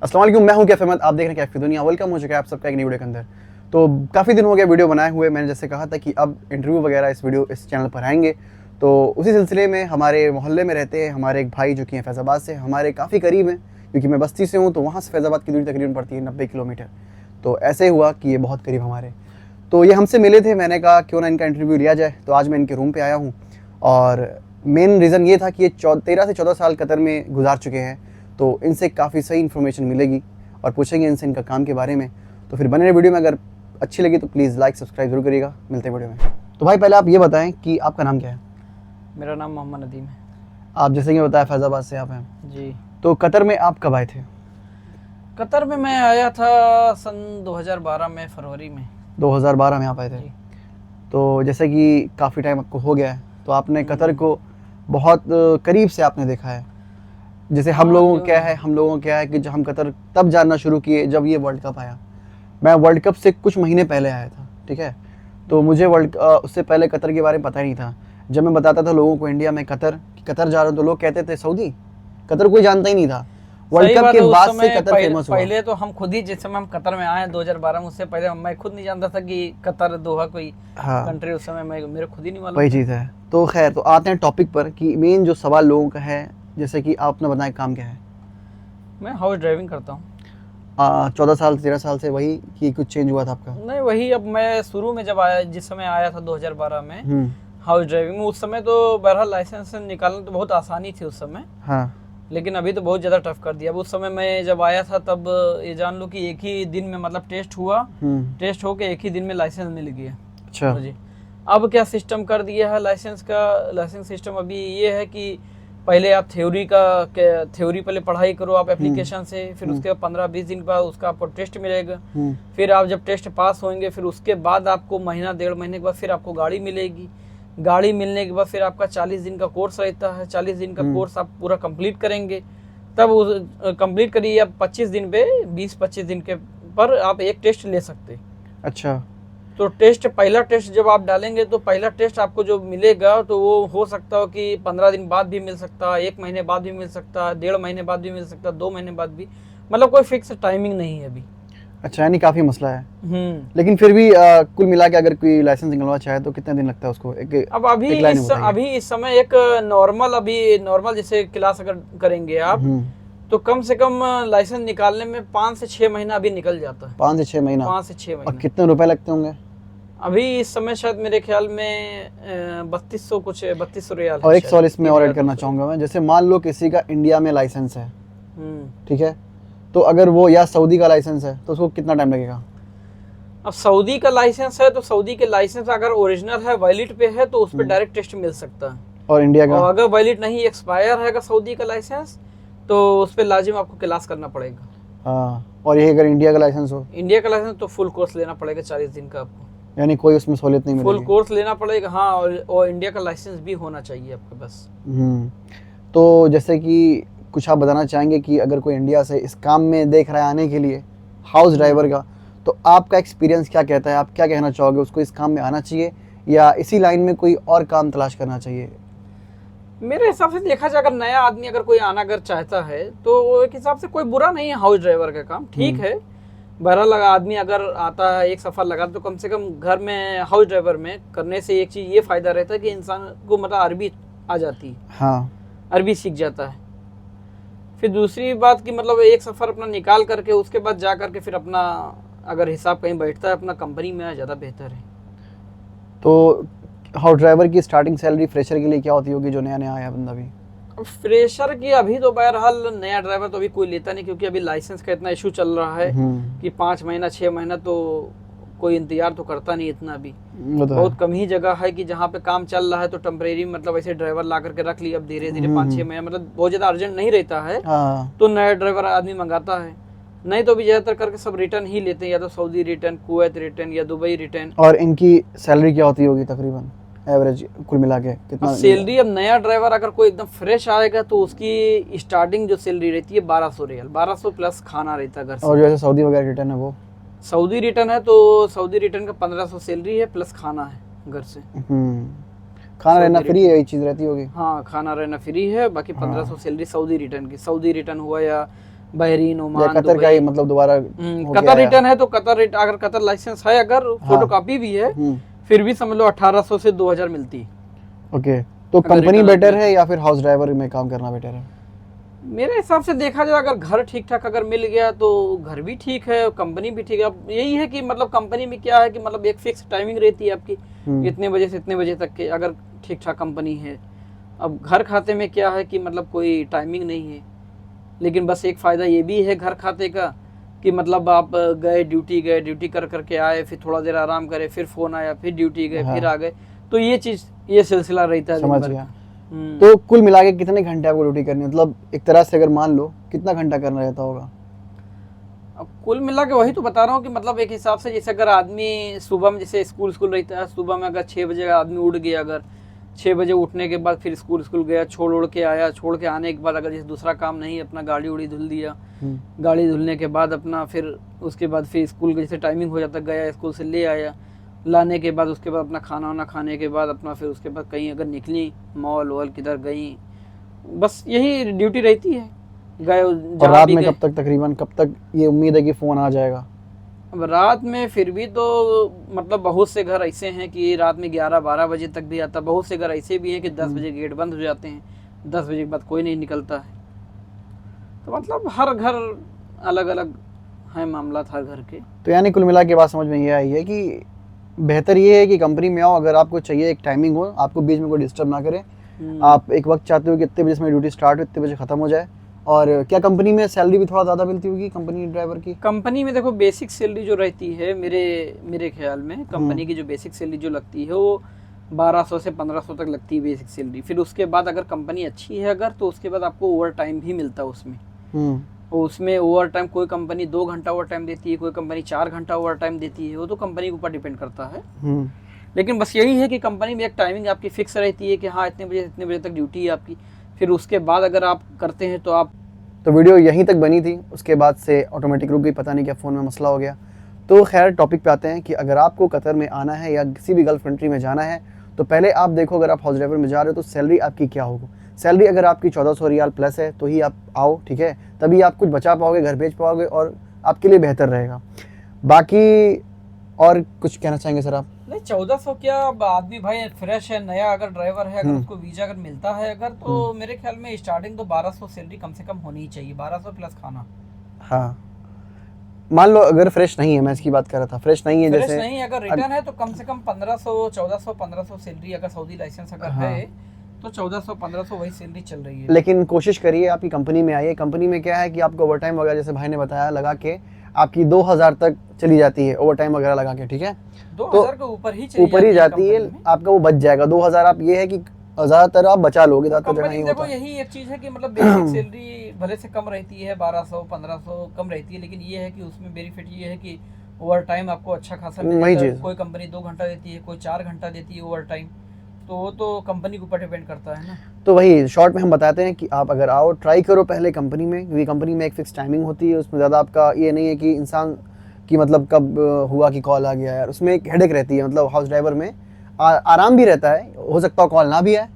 अस्सलाम वालेकुम, मैं हूं कैफ अहमद। आप देख रहे हैं कैफ की दुनिया। वेलकम हो चुका है आप सबका एक नई वीडियो के अंदर। तो काफ़ी दिन हो गया वीडियो बनाए हुए। मैंने जैसे कहा था कि अब इंटरव्यू वगैरह इस चैनल पर आएंगे, तो उसी सिलसिले में हमारे मोहल्ले में रहते हैं हमारे एक भाई जो कि हैं फैज़ाबाद से, हमारे काफ़ी करीब हैं क्योंकि मैं बस्ती से हूँ, तो वहाँ से फैज़ाबाद की दूरी तकरीबन पड़ती है 90 किलोमीटर। तो ऐसे हुआ कि ये बहुत करीब हमारे, तो ये हमसे मिले थे। मैंने कहा क्यों ना इनका इंटरव्यू लिया जाए, तो आज मैं इनके रूम पर आया हूँ। और मेन रीज़न ये था कि ये 13 से 14 साल कतर में गुजार चुके हैं, तो इनसे काफ़ी सही इन्फॉर्मेशन मिलेगी और पूछेंगे इनसे इनका काम के बारे में। तो फिर बने रहे वीडियो में। अगर अच्छी लगी तो प्लीज़ लाइक सब्सक्राइब जरूर करिएगा। मिलते हैं वीडियो में। तो भाई पहले आप ये बताएं कि आपका नाम क्या है? मेरा नाम मोहम्मद नदीम है। आप जैसे कि बताया फैज़ाबाद से आप हैं जी। तो कतर में आप कब आए थे? कतर में मैं आया था सन 2012 में, फरवरी में। 2012 में आप आए थे। जी। तो जैसे कि काफ़ी टाइम आपको हो गया है, तो आपने कतर को बहुत करीब से आपने देखा है। जैसे हम लोगों को क्या है कि जब हम कतर तब जानना शुरू किए जब ये वर्ल्ड कप आया। मैं वर्ल्ड कप से कुछ महीने पहले आया था, ठीक है। तो मुझे उससे पहले कतर के बारे में पता ही नहीं था। जब मैं बताता था लोगों को इंडिया में कतर जा रहा हूँ, तो लोग कहते थे सऊदी। कतर कोई जानता ही नहीं था। वर्ल्ड कप के बाद से कतर फेमस हुआ। पहले तो हम खुद ही, जिस समय हम कतर में आए 2012 में, उससे पहले मैं खुद नहीं जानता था कि कतर, दोहा कोई कंट्री उस समय मेरे खुद ही नहीं मालूम। वही चीज़ है। तो खैर, तो आते हैं टॉपिक पर कि मेन जो सवाल लोगों का है, जैसे कि आप अपना बताएं काम क्या है? मैं हाउस ड्राइविंग करता हूँ। 14 साल 13 साल से वही कि कुछ चेंज हुआ था आपका? नहीं, वही। अब मैं शुरू में जब आया, जिस समय आया था 2012 में हाउस ड्राइविंग में, उस समय तो बहरहाल लाइसेंस निकालना तो बहुत आसानी थी उस समय। हाँ। लेकिन अभी तो बहुत ज़्यादा टफ कर दिया। अब उस समय मैं जब आया था तब ये जान लो कि एक ही दिन में मतलब टेस्ट हुआ, टेस्ट होके एक ही दिन में लाइसेंस मिल गया। अच्छा जी। अब क्या सिस्टम कर दिया है लाइसेंस सिस्टम अभी ये है कि पहले आप थ्योरी पहले पढ़ाई करो आप एप्लीकेशन से, फिर उसके 15-20 दिन के बाद उसका आपको टेस्ट मिलेगा। फिर आप जब टेस्ट पास होंगे, फिर उसके बाद आपको महीना 1.5 महीने के बाद फिर आपको गाड़ी मिलेगी। गाड़ी मिलने के बाद फिर आपका 40 दिन का कोर्स रहता है। 40 दिन का कोर्स आप पूरा कंप्लीट करेंगे, तब कंप्लीट करिए आप 25 दिन पे, 20-25 दिन के पर आप एक टेस्ट ले सकते। अच्छा। तो पहला टेस्ट जब आप डालेंगे तो पहला टेस्ट आपको जो मिलेगा तो वो हो सकता हो कि 15 दिन बाद भी मिल सकता है, 1 महीने बाद भी मिल सकता है, 1.5 महीने बाद भी मिल सकता है, 2 महीने बाद भी, मतलब कोई फिक्स टाइमिंग नहीं है अभी। अच्छा, यानी काफ़ी मसला है। लेकिन फिर भी कुल मिला के अगर कोई लाइसेंस निकलवा चाहे तो कितने दिन लगता है उसको? अब अभी इस समय एक नॉर्मल जैसे क्लास अगर करेंगे आप, तो कम से कम लाइसेंस निकालने में 5 से 6 महीना अभी निकल जाता है। 5 से 6 महीना? 5 से 6 महीना। और कितने रुपए लगते होंगे? अभी इस समय शायद मेरे ख्याल में 3200 रियाल। और एक सवाल इसमें और ऐड करना चाहूँगा मैं। जैसे मान लो किसी का इंडिया में लाइसेंस है, ठीक है, तो अगर वो या सऊदी का लाइसेंस है तो उसको कितना टाइम लगेगा? अब सऊदी का लाइसेंस है तो सऊदी के लाइसेंस अगर ओरिजिनल है, वैलिड पे है, तो उस पर डायरेक्ट टेस्ट मिल सकता है। और इंडिया का? और अगर वैलिड नहीं, एक्सपायर है सऊदी का लाइसेंस, तो उस पर लाजिम आपको क्लास करना पड़ेगा। हाँ। और ये अगर इंडिया का लाइसेंस हो? इंडिया का लाइसेंस तो फुल कोर्स लेना पड़ेगा 40 दिन का आपको। यानी कोई उसमें सहूलियत नहीं मिलेगी? फुल कोर्स लेना पड़ेगा, हाँ। और इंडिया का लाइसेंस भी होना चाहिए आपके पास। तो जैसे कि कुछ आप बताना चाहेंगे कि अगर कोई इंडिया से इस काम में देख रहा है आने के लिए, हाउस ड्राइवर का, तो आपका एक्सपीरियंस क्या कहता है? आप क्या कहना चाहोगे? उसको इस काम में आना चाहिए या इसी लाइन में कोई और काम तलाश करना चाहिए? मेरे हिसाब से देखा जाए, अगर नया आदमी अगर कोई आना अगर चाहता है तो एक हिसाब से कोई बुरा नहीं है हाउस ड्राइवर का काम, ठीक है। बहरहाल आदमी अगर आता है, एक सफ़र लगा, तो कम से कम घर में हाउस ड्राइवर में करने से एक चीज़ ये फ़ायदा रहता है कि इंसान को मतलब अरबी आ जाती है। हाँ, अरबी सीख जाता है। फिर दूसरी बात कि मतलब एक सफ़र अपना निकाल करके उसके बाद जा करके फिर अपना अगर हिसाब कहीं बैठता है अपना कंपनी में, ज़्यादा बेहतर है। तो हाउस ड्राइवर की स्टार्टिंग सैलरी फ्रेशर के लिए क्या होती होगी जो नया नया आया बंदा? भी फ्रेशर की अभी तो बहरहाल नया ड्राइवर तो अभी कोई लेता नहीं, क्योंकि अभी लाइसेंस का इतना इशू चल रहा है कि 5 महीना 6 महीना तो कोई इंतजार तो करता नहीं इतना। अभी बहुत कम ही जगह है कि जहाँ पे काम चल रहा है तो टेम्परेरी मतलब ऐसे ड्राइवर ला करके रख लिया। अब धीरे धीरे 5-6 महीना मतलब बहुत ज्यादा अर्जेंट नहीं रहता है तो नया ड्राइवर आदमी मंगाता है। नहीं तो अभी ज्यादातर करके सब रिटर्न ही लेते हैं, या तो सऊदी रिटर्न, कुवैत रिटर्न या दुबई रिटर्न। और इनकी सैलरी क्या होती होगी तकरीबन एवरेज कुल मिला के कितना? सैलरी अब नया ड्राइवर अगर कोई एकदम फ्रेश आएगा तो उसकी स्टार्टिंग जो सैलरी रहती है 1200 रियाल, 1200 प्लस खाना रहता है घर से। और जैसे सऊदी वगैरह रिटर्न है, वो सऊदी रिटर्न है तो सऊदी रिटर्न का 1500 सैलरी है, प्लस खाना है घर से। खाना रहना फ्री है, यही चीज रहती होगी? हाँ, खाना रहना फ्री है, बाकी 1500 सैलरी सऊदी रिटर्न की। सऊदी रिटर्न हुआ या बहरीन, या ओमान, कतर का ही मतलब दोबारा हो कतर गया है। रिटर्न है तो कतर अगर कतर लाइसेंस है, अगर फोटोकॉपी भी है, फिर भी समझ लो 1800 से 2000 मिलती है। ओके, तो अगर कंपनी रिटर्न बेटर में है या फिर हाउस ड्राइवर में काम करना बेटर है? मेरे हिसाब से देखा जाए, अगर घर ठीक ठाक अगर मिल गया तो घर भी ठीक है, कंपनी भी ठीक है। अब यही है कि मतलब कंपनी में क्या है कि मतलब एक फिक्स टाइमिंग रहती है आपकी, इतने बजे से इतने बजे तक के, अगर ठीक ठाक कंपनी है। अब घर खाते में क्या है कि मतलब कोई टाइमिंग नहीं है, लेकिन बस एक फ़ायदा ये भी है घर खाते का कि मतलब आप गए ड्यूटी कर करके आए, फिर थोड़ा देर आराम करे, फिर फ़ोन आया, फिर ड्यूटी गए, फिर हाँ। आ गए। तो ये चीज़, ये सिलसिला रहता है दिन समझ भर गया। का। तो कुल मिला के कितने घंटे आपको ड्यूटी करनी है? मतलब एक तरह से अगर मान लो कितना घंटा करना रहता होगा? अब कुल मिला के वही तो बता रहा हूँ कि मतलब एक हिसाब से, जैसे अगर आदमी सुबह में, जैसे स्कूल रहता है, सुबह में अगर 6 बजे आदमी उठ गया, अगर 6 बजे उठने के बाद फिर स्कूल गया, छोड़ उड़ के आया, छोड़ के आने के बाद अगर जैसे दूसरा काम नहीं, अपना गाड़ी उड़ी धुल दिया, गाड़ी धुलने के बाद अपना फिर उसके बाद फिर स्कूल का जैसे टाइमिंग हो जाता, गया स्कूल से ले आया, लाने के बाद उसके बाद अपना खाना वाना खाने के बाद अपना फिर उसके बाद कहीं अगर निकली, मॉल वॉल किधर गई, बस यही ड्यूटी रहती है। गए और जहाँ रात भी में गए। कब तक, तकरीबन कब तक ये उम्मीद है कि फ़ोन आ जाएगा? अब रात में फिर भी तो मतलब बहुत से घर ऐसे हैं कि रात में 11-12 बजे तक भी आता, बहुत से घर ऐसे भी हैं कि 10 बजे गेट बंद हो जाते हैं, 10 बजे के बाद कोई नहीं निकलता है। तो मतलब हर घर अलग अलग है मामला हर घर के। तो यानी कुल मिला के बात समझ में ये आई है कि बेहतर ये है कि कंपनी में आओ, अगर आपको चाहिए एक टाइमिंग हो, आपको बीच में कोई डिस्टर्ब ना करे, आप एक वक्त चाहते हो कि इतने बजे से मेरी ड्यूटी स्टार्ट हो, इतने बजे ख़त्म हो जाए। और क्या कंपनी में सैलरी भी थोड़ा ज़्यादा मिलती होगी कंपनी ड्राइवर की? कंपनी में देखो बेसिक सैलरी जो रहती है, मेरे ख्याल में कंपनी की जो बेसिक सैलरी जो लगती है वो 1200 से 1500 तक लगती है बेसिक सैलरी। फिर उसके बाद अगर कंपनी अच्छी है अगर, तो उसके बाद आपको ओवर टाइम भी मिलता है उसमें। और उसमें ओवर टाइम कोई कंपनी 2 घंटा ओवर टाइम देती है, कोई कंपनी 4 घंटा ओवर टाइम देती है, वो तो कंपनी के ऊपर डिपेंड करता है। लेकिन बस यही है कि कंपनी में एक टाइमिंग आपकी फिक्स रहती है कि हाँ इतने बजे से इतने बजे तक ड्यूटी है आपकी। फिर उसके बाद अगर आप करते हैं तो आप। तो वीडियो यहीं तक बनी थी, उसके बाद से ऑटोमेटिक रुक गई, पता नहीं क्या फ़ोन में मसला हो गया। तो खैर टॉपिक पे आते हैं कि अगर आपको कतर में आना है या किसी भी गल्फ़ कंट्री में जाना है, तो पहले आप देखो अगर आप हाउस ड्राइवर में जा रहे हो तो सैलरी आपकी क्या होगी। सैलरी अगर आपकी 1400 रियाल प्लस है तो ही आप आओ, ठीक है, तभी आप कुछ बचा पाओगे, घर भेज पाओगे और आपके लिए बेहतर रहेगा। बाकी और कुछ कहना चाहेंगे सर आप? नहीं, 1400 क्या, आदमी भाई फ्रेश है, नया अगर ड्राइवर है, अगर उसको वीजा अगर मिलता है अगर, तो मेरे ख्याल में स्टार्टिंग तो 1200 सैलरी कम से कम होनी ही चाहिए, 1200 प्लस खाना। हाँ, मान लो अगर फ्रेश नहीं है, मैं इसकी बात कर रहा था, फ्रेश नहीं है, फ्रेश जैसे नहीं अगर रिटर्न है तो कम से कम 1500, 1400, 1500 सैलरी, अगर सऊदी लाइसेंस अगर है तो 1400, 1500 वही सैलरी चल रही है। लेकिन कोशिश करिए आपकी कंपनी में आइए। कंपनी में क्या है कि आपको ओवर टाइम वगैरह, जैसे भाई ने बताया, लगा के आपकी 2000 तक चली जाती है ओवर टाइम वगैरह लगा के, ठीक है, 2000 के ऊपर ही जाती है, आपका वो बच जाएगा 2000। आप ये है कि ज़्यादातर आप बचा लोगे, ज़्यादातर जगह नहीं देखो होता। यही एक चीज है कि मतलब बेसिक सैलरी भले से कम रहती है, 1200, 1500 कम रहती है, लेकिन ये है कि उसमें बेनिफिट ये है कि ओवर टाइम आपको अच्छा खासा मिल जाता है। कोई कंपनी 2 घंटा देती है, कोई 4 घंटा देती है ओवर टाइम, तो वो तो कंपनी के ऊपर डिपेंड करता है ना। तो वही शॉर्ट में हम बताते हैं कि आप अगर आओ, ट्राई करो पहले कंपनी में, क्योंकि कंपनी में एक फिक्स टाइमिंग होती है, उसमें ज़्यादा आपका ये नहीं है कि इंसान की मतलब कब हुआ कि कॉल आ गया यार, उसमें एक हेडेक रहती है। मतलब हाउस ड्राइवर में आराम भी रहता है, हो सकता है कॉल ना भी आए,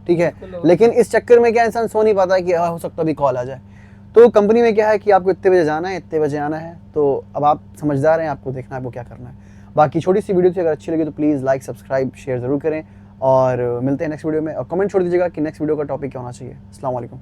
ठीक है, लेकिन इस चक्कर में क्या इंसान सो नहीं पाता है कि हो सकता है भी कॉल आ जाए। तो कंपनी में क्या है कि आपको इतने बजे जाना है, इतने बजे आना है, तो अब आप समझदार हैं, आपको देखना है आपको क्या करना है। बाकी छोटी सी वीडियो थी, अगर अच्छी लगी तो प्लीज़ लाइक, सब्सक्राइब, शेयर ज़रूर करें और मिलते हैं नेक्स्ट वीडियो में। और कमेंट छोड़ दीजिएगा कि नेक्स्ट वीडियो का टॉपिक क्या होना चाहिए। अस्सलाम वालेकुम।